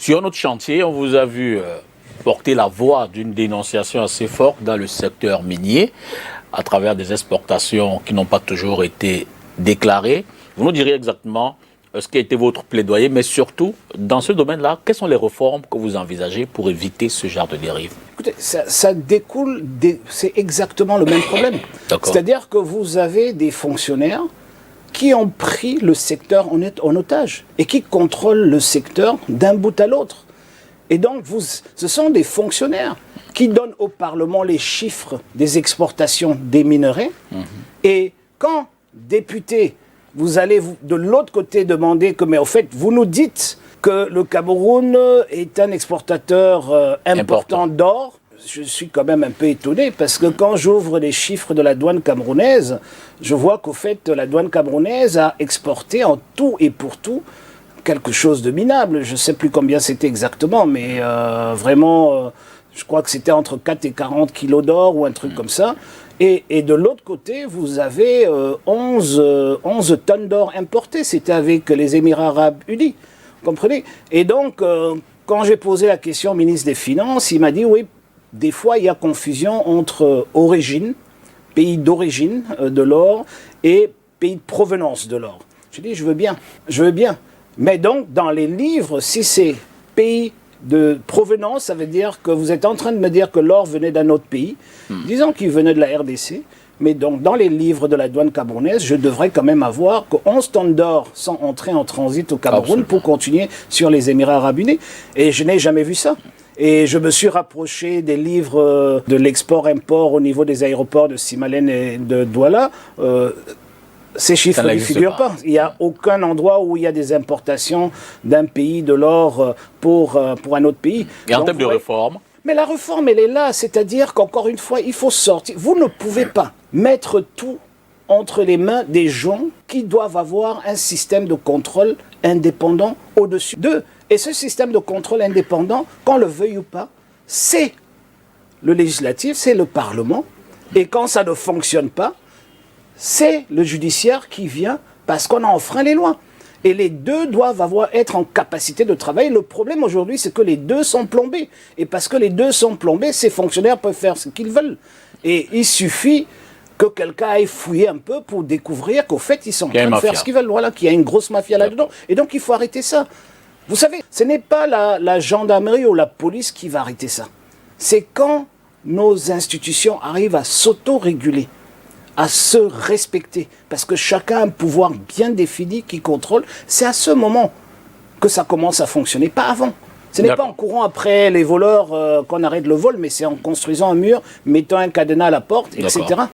Sur un autre chantier, on vous a vu porter la voix d'une dénonciation assez forte dans le secteur minier à travers des exportations qui n'ont pas toujours été déclarées. Vous nous direz exactement ce qui a été votre plaidoyer, mais surtout, dans ce domaine-là, quelles sont les réformes que vous envisagez pour éviter ce genre de dérive? Écoutez, ça découle, c'est exactement le même problème. C'est-à-dire que vous avez des fonctionnaires qui ont pris le secteur en otage et qui contrôlent le secteur d'un bout à l'autre. Et donc, ce sont des fonctionnaires qui donnent au Parlement les chiffres des exportations des minerais. Et quand, députés, vous allez de l'autre côté demander que, mais au fait, vous nous dites que le Cameroun est un exportateur important d'or, je suis quand même un peu étonné parce que quand j'ouvre les chiffres de la douane camerounaise, je vois qu'au fait, la douane camerounaise a exporté en tout et pour tout quelque chose de minable. Je ne sais plus combien c'était exactement, mais vraiment, je crois que c'était entre 4 et 40 kilos d'or ou un truc comme ça. Et de l'autre côté, vous avez 11 tonnes d'or importées. C'était avec les Émirats arabes unis. Vous comprenez? Et donc, quand j'ai posé la question au ministre des Finances, il m'a dit, oui, des fois, il y a confusion entre origine, pays d'origine de l'or, et pays de provenance de l'or. J'ai dit, je veux bien. Mais donc, dans les livres, si c'est pays de provenance, ça veut dire que vous êtes en train de me dire que l'or venait d'un autre pays, disons qu'il venait de la RDC, mais donc dans les livres de la douane camerounaise, je devrais quand même avoir que 11 tonnes d'or sont entrées en transit au Cameroun pour continuer sur les Émirats arabes unis. Et je n'ai jamais vu ça. Et je me suis rapproché des livres de l'export-import au niveau des aéroports de Simalène et de Douala. Ces chiffres ne figurent pas. Il n'y a aucun endroit où il y a des importations d'un pays de l'or pour un autre pays. Et en termes de réforme? Mais la réforme, elle est là. C'est-à-dire qu'encore une fois, il faut sortir. Vous ne pouvez pas mettre tout entre les mains des gens qui doivent avoir un système de contrôle indépendant au-dessus d'eux. Et ce système de contrôle indépendant, qu'on le veuille ou pas, c'est le législatif, c'est le Parlement. Et quand ça ne fonctionne pas, c'est le judiciaire qui vient parce qu'on a enfreint les lois. Et les deux doivent être en capacité de travailler. Le problème aujourd'hui, c'est que les deux sont plombés. Et parce que les deux sont plombés, ces fonctionnaires peuvent faire ce qu'ils veulent. Et il suffit que quelqu'un aille fouiller un peu pour découvrir qu'au fait, ils sont en train de faire ce qu'ils veulent. Voilà, qu'il y a une grosse mafia là-dedans. Et donc, il faut arrêter ça. Vous savez, ce n'est pas la gendarmerie ou la police qui va arrêter ça. C'est quand nos institutions arrivent à s'auto-réguler, à se respecter, parce que chacun a un pouvoir bien défini qui contrôle. C'est à ce moment que ça commence à fonctionner, pas avant. Ce n'est pas en courant après les voleurs qu'on arrête le vol, mais c'est en construisant un mur, mettant un cadenas à la porte, etc.